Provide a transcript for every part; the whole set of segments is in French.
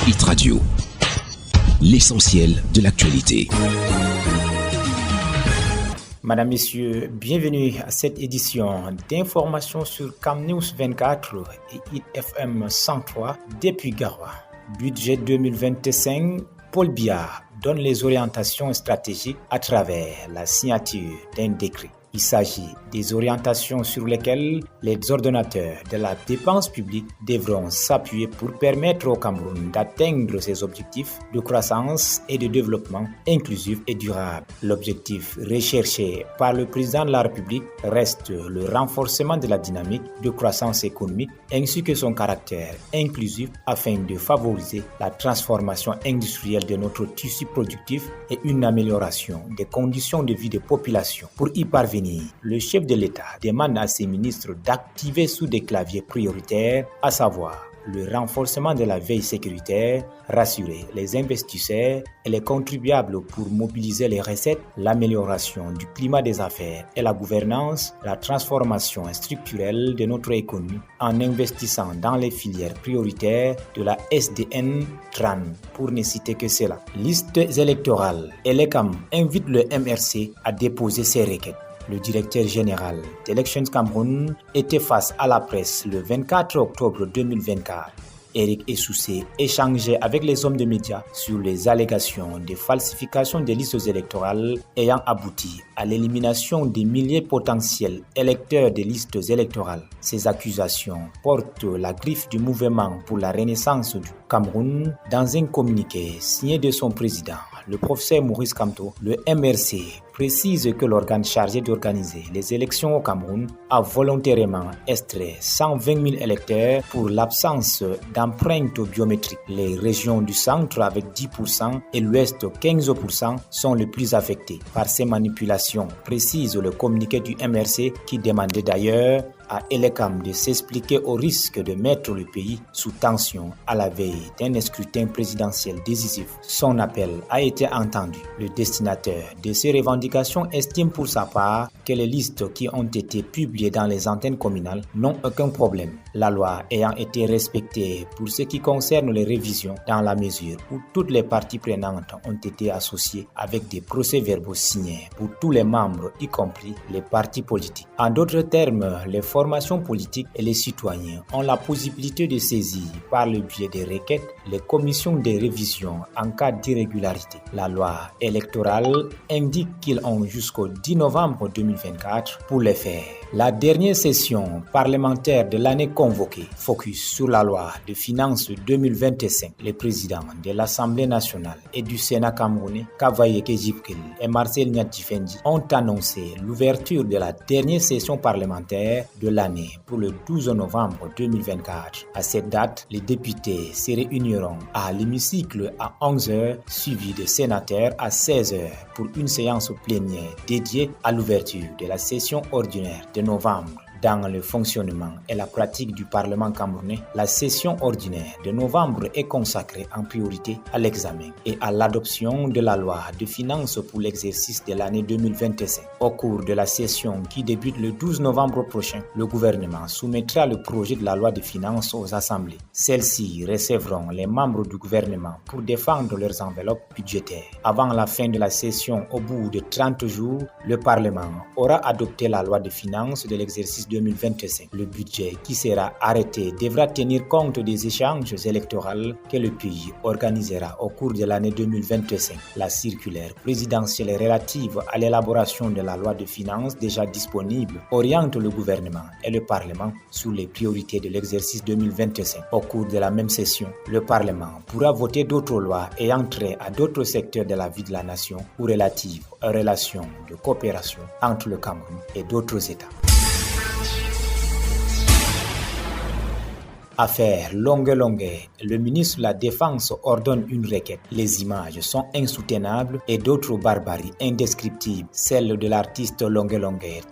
Hit Radio, l'essentiel de l'actualité. Madame, Messieurs, bienvenue à cette édition d'information sur CamNews 24 et Hit FM 103 depuis Garoua. Budget 2025, Paul Biya donne les orientations stratégiques à travers la signature d'un décret. Il s'agit des orientations sur lesquelles les ordonnateurs de la dépense publique devront s'appuyer pour permettre au Cameroun d'atteindre ses objectifs de croissance et de développement inclusif et durable. L'objectif recherché par le président de la République reste le renforcement de la dynamique de croissance économique ainsi que son caractère inclusif afin de favoriser la transformation industrielle de notre tissu productif et une amélioration des conditions de vie des populations. Pour y parvenir, le chef de l'État demande à ses ministres d'activer sous des claviers prioritaires, à savoir le renforcement de la veille sécuritaire, rassurer les investisseurs et les contribuables pour mobiliser les recettes, l'amélioration du climat des affaires et la gouvernance, la transformation structurelle de notre économie en investissant dans les filières prioritaires de la SDN TRAN, pour ne citer que cela. Listes électorales. Elecam invite le MRC à déposer ses requêtes. Le directeur général d'Elections Cameroun était face à la presse le 24 octobre 2024. Eric Essoussé échangeait avec les hommes de médias sur les allégations de falsification des listes électorales ayant abouti à l'élimination des milliers potentiels électeurs des listes électorales. Ces accusations portent la griffe du mouvement pour la renaissance du Cameroun. Dans un communiqué signé de son président, le professeur Maurice Kamto, le MRC précise que l'organe chargé d'organiser les élections au Cameroun a volontairement extrait 120 000 électeurs pour l'absence d'empreintes biométriques. Les régions du centre avec 10% et l'ouest 15% sont les plus affectées par ces manipulations, précise le communiqué du MRC qui demandait d'ailleurs à Elecam de s'expliquer au risque de mettre le pays sous tension à la veille d'un scrutin présidentiel décisif. Son appel a été entendu. Le destinataire de ces revendications estime pour sa part que les listes qui ont été publiées dans les antennes communales n'ont aucun problème, la loi ayant été respectée pour ce qui concerne les révisions dans la mesure où toutes les parties prenantes ont été associées avec des procès-verbaux signés pour tous les membres, y compris les partis politiques. En d'autres termes, les formations politiques et les citoyens ont la possibilité de saisir par le biais des requêtes les commissions de révision en cas d'irrégularité. La loi électorale indique qu'ils ont jusqu'au 10 novembre 2024 pour le faire. La dernière session parlementaire de l'année convoquée focus sur la loi de finances 2025. Les présidents de l'Assemblée nationale et du Sénat camerounais, Kavaye Kejipkil et Marcel Nyadjifendi, ont annoncé l'ouverture de la dernière session parlementaire de l'année pour le 12 novembre 2024. À cette date, les députés se réuniront à l'hémicycle à 11h, suivi de sénateurs à 16h pour une séance plénière dédiée à l'ouverture de la session ordinaire de novembre. Dans le fonctionnement et la pratique du Parlement camerounais, la session ordinaire de novembre est consacrée en priorité à l'examen et à l'adoption de la loi de finances pour l'exercice de l'année 2025. Au cours de la session qui débute le 12 novembre prochain, le gouvernement soumettra le projet de la loi de finances aux assemblées. Celles-ci recevront les membres du gouvernement pour défendre leurs enveloppes budgétaires. Avant la fin de la session, au bout de 30 jours, le Parlement aura adopté la loi de finances de l'exercice 2025. Le budget qui sera arrêté devra tenir compte des échanges électoraux que le pays organisera au cours de l'année 2025. La circulaire présidentielle relative à l'élaboration de la loi de finances déjà disponible oriente le gouvernement et le Parlement sur les priorités de l'exercice 2025. Au cours de la même session, le Parlement pourra voter d'autres lois ayant trait à d'autres secteurs de la vie de la nation ou relatives aux relations de coopération entre le Cameroun et d'autres États. Affaire Longue, le ministre de la Défense ordonne une requête. Les images sont insoutenables et d'autres barbaries indescriptibles. Celle de l'artiste Longue,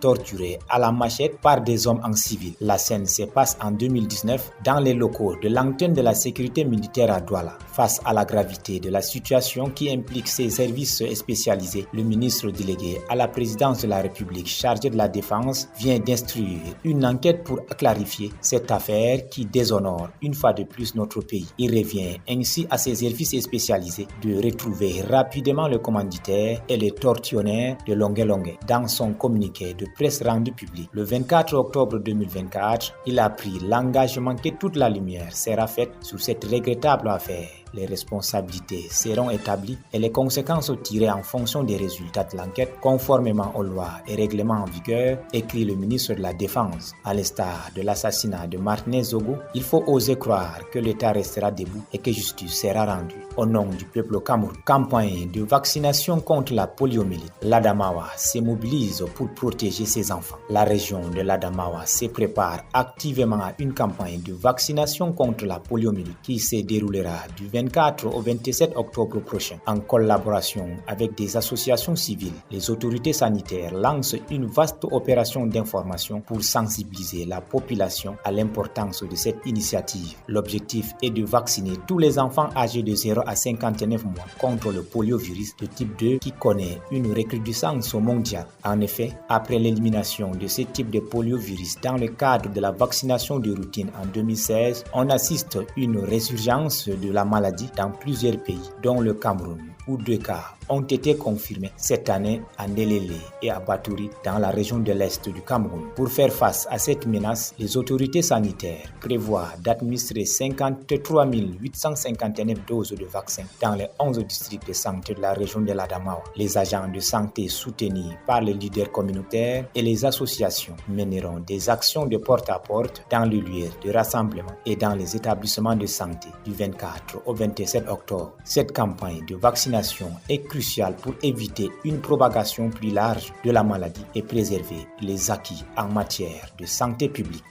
torturé à la machette par des hommes en civil. La scène se passe en 2019 dans les locaux de l'antenne de la sécurité militaire à Douala. Face à la gravité de la situation qui implique ses services spécialisés, le ministre délégué à la présidence de la République chargé de la Défense vient d'instruire une enquête pour clarifier cette affaire qui désormais déshonore une fois de plus notre pays. Il revient ainsi à ses services spécialisés de retrouver rapidement le commanditaire et le tortionnaire de Longué Longué. Dans son communiqué de presse rendu public le 24 octobre 2024, il a pris l'engagement que toute la lumière sera faite sur cette regrettable affaire. Les responsabilités seront établies et les conséquences tirées en fonction des résultats de l'enquête conformément aux lois et règlements en vigueur, écrit le ministre de la Défense. À l'instar de l'assassinat de Martinez Zogo, il faut oser croire que l'État restera debout et que justice sera rendue. Au nom du peuple camerounais, campagne de vaccination contre la poliomyélite. L'Adamawa se mobilise pour protéger ses enfants. La région de l'Adamawa se prépare activement à une campagne de vaccination contre la poliomyélite qui se déroulera du 24 au 27 octobre prochain. En collaboration avec des associations civiles, les autorités sanitaires lancent une vaste opération d'information pour sensibiliser la population à l'importance de cette initiative. L'objectif est de vacciner tous les enfants âgés de 0 à 59 mois contre le poliovirus de type 2 qui connaît une recrudescence mondiale. En effet, après l'élimination de ce type de poliovirus dans le cadre de la vaccination de routine en 2016, on assiste à une résurgence de la maladie dans plusieurs pays, dont le Cameroun, où 2 cas ont été confirmés cette année à Ndélélé et à Batouri dans la région de l'Est du Cameroun. Pour faire face à cette menace, les autorités sanitaires prévoient d'administrer 53 859 doses de vaccins dans les 11 districts de santé de la région de l'Adamawa. Les agents de santé soutenus par les leaders communautaires et les associations mèneront des actions de porte-à-porte dans les lieux de rassemblement et dans les établissements de santé du 24 au 27 octobre. Cette campagne de vaccination est crucial pour éviter une propagation plus large de la maladie et préserver les acquis en matière de santé publique.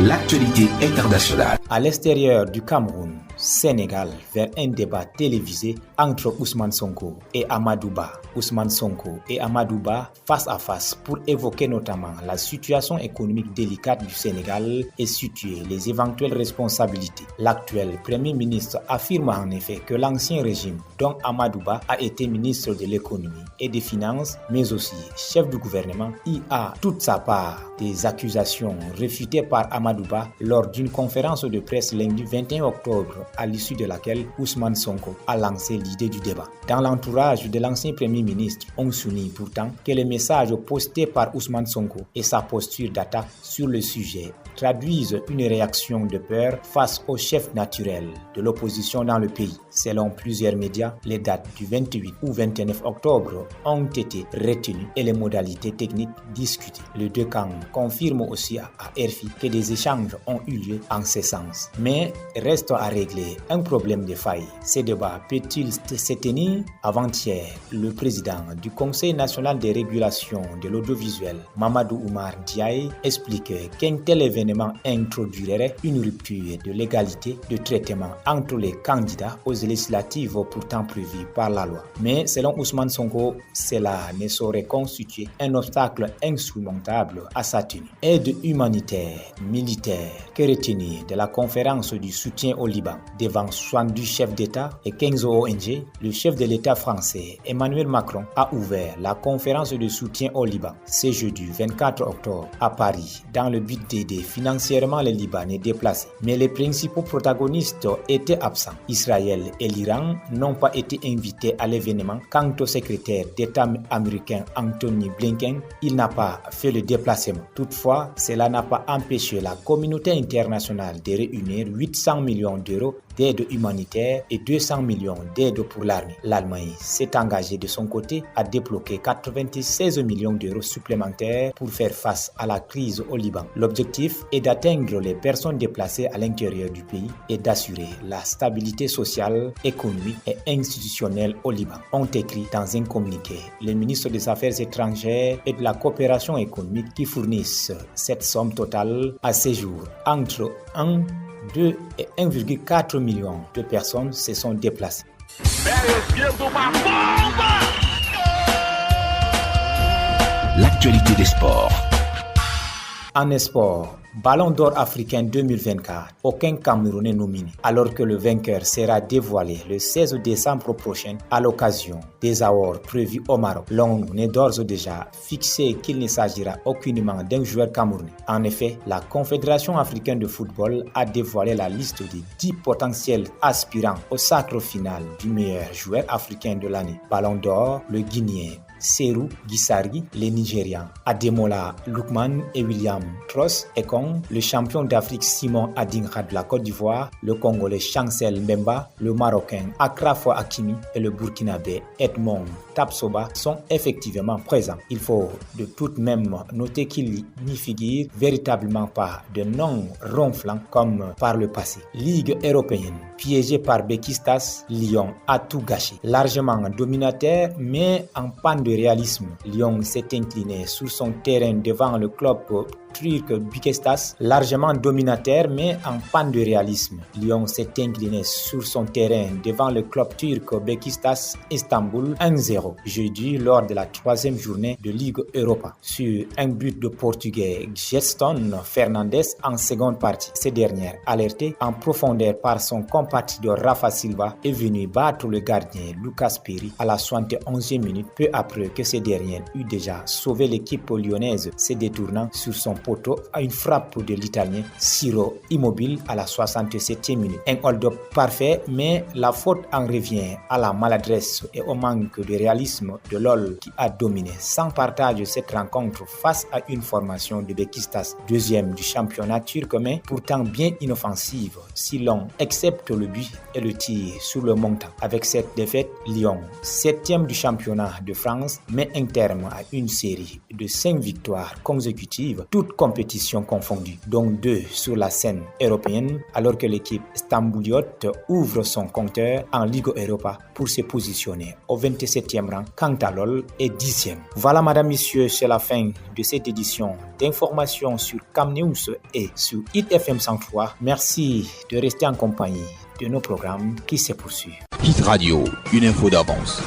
L'actualité internationale. À l'extérieur du Cameroun, Sénégal, vers un débat télévisé entre Ousmane Sonko et Amadou Ba. Ousmane Sonko et Amadou Ba face à face pour évoquer notamment la situation économique délicate du Sénégal et situer les éventuelles responsabilités. L'actuel Premier ministre affirme en effet que l'ancien régime, dont Amadou Ba a été ministre de l'économie et des finances, mais aussi chef du gouvernement, y a toute sa part. Des accusations réfutées par Amadou Ba lors d'une conférence de presse lundi 21 octobre, à l'issue de laquelle Ousmane Sonko a lancé l'idée du débat. Dans l'entourage de l'ancien Premier ministre, on souligne pourtant que les messages postés par Ousmane Sonko et sa posture d'attaque sur le sujet traduisent une réaction de peur face au chef naturel de l'opposition dans le pays. Selon plusieurs médias, les dates du 28 ou 29 octobre ont été retenues et les modalités techniques discutées. Les 2 camps confirment aussi à RFI que des échanges ont eu lieu en ce sens. Mais reste à régler un problème de faille. Ce débat peut-il se tenir? Avant-hier, le président du Conseil national de régulation de l'audiovisuel, Mamadou Oumar Ndiaye, expliquait qu'un tel événement introduirait une rupture de l'égalité de traitement entre les candidats aux législatives pourtant prévues par la loi. Mais selon Ousmane Sonko, cela ne saurait constituer un obstacle insurmontable à sa tenue. Aide humanitaire, militaire, que retenir de la conférence du soutien au Liban devant 70 chefs d'État et 15 ONG, le chef de l'État français Emmanuel Macron a ouvert la conférence de soutien au Liban ce jeudi 24 octobre à Paris dans le but d'aider financièrement les Libanais déplacés. Mais les principaux protagonistes étaient absents. Israël et l'Iran n'ont pas été invités à l'événement. Quant au secrétaire d'État américain Anthony Blinken, il n'a pas fait le déplacement. Toutefois, cela n'a pas empêché la communauté internationale de réunir 800 millions d'euros d'aide humanitaire et 200 millions d'aides pour l'armée. L'Allemagne s'est engagée de son côté à débloquer 96 millions d'euros supplémentaires pour faire face à la crise au Liban. L'objectif est d'atteindre les personnes déplacées à l'intérieur du pays et d'assurer la stabilité sociale, économique et institutionnelle au Liban, ont écrit dans un communiqué les ministres des Affaires étrangères et de la coopération économique qui fournissent cette somme totale à ces jours. Entre 1, 2 et 1,4 million de personnes se sont déplacées. L'actualité des sports. En sport, Ballon d'or africain 2024, aucun Camerounais nominé, alors que le vainqueur sera dévoilé le 16 décembre prochain à l'occasion des awards prévus au Maroc. L'on est d'ores et déjà fixé qu'il ne s'agira aucunement d'un joueur camerounais. En effet, la Confédération africaine de football a dévoilé la liste des 10 potentiels aspirants au sacre final du meilleur joueur africain de l'année. Ballon d'or, le Guinéen Serhou Guissari, les Nigérians Ademola Lookman et William Tross Ekong, le champion d'Afrique Simon Adingra de la Côte d'Ivoire, le Congolais Chancel Mbemba, le Marocain Akrafo Hakimi et le Burkinabé Edmond Tapsoba sont effectivement présents. Il faut de tout de même noter qu'il n'y figure véritablement pas de noms ronflants comme par le passé. Ligue européenne, piégée par Bekistas, Lyon a tout gâché. Largement dominateur mais en panne de réalisme, Lyon s'est incliné sur son terrain devant le club turc Bekistas, largement dominateur mais en panne de réalisme. Lyon s'est incliné sur son terrain devant le club turc Bekistas Istanbul 1-0 jeudi lors de la 3e journée de Ligue Europa sur un but de portugais Gerson Fernandes en seconde partie. Ce dernier, alerté en profondeur par son compatriote Rafa Silva, est venu battre le gardien Lucas Perry à la 71e minute, peu après que ce dernier eut déjà sauvé l'équipe lyonnaise se détournant sur son poteau à une frappe de l'Italien Ciro Immobile à la 67e minute. Un hold-up parfait, mais la faute en revient à la maladresse et au manque de réalisme de LOL qui a dominé sans partage cette rencontre face à une formation de Bekistas, deuxième du championnat turc, mais pourtant bien inoffensive si l'on accepte le but et le tir sur le montant. Avec cette défaite, Lyon, 7e du championnat de France, met un terme à une série de 5 victoires consécutives, toutes compétitions confondues, dont 2 sur la scène européenne, alors que l'équipe stambouliote ouvre son compteur en Ligue Europa pour se positionner au 27e rang, quant à LOL est 10e. Voilà, madame, messieurs, c'est la fin de cette édition d'informations sur CamNews et sur Hit FM 103. Merci de rester en compagnie de nos programmes qui se poursuivent. Hit Radio, une info d'avance.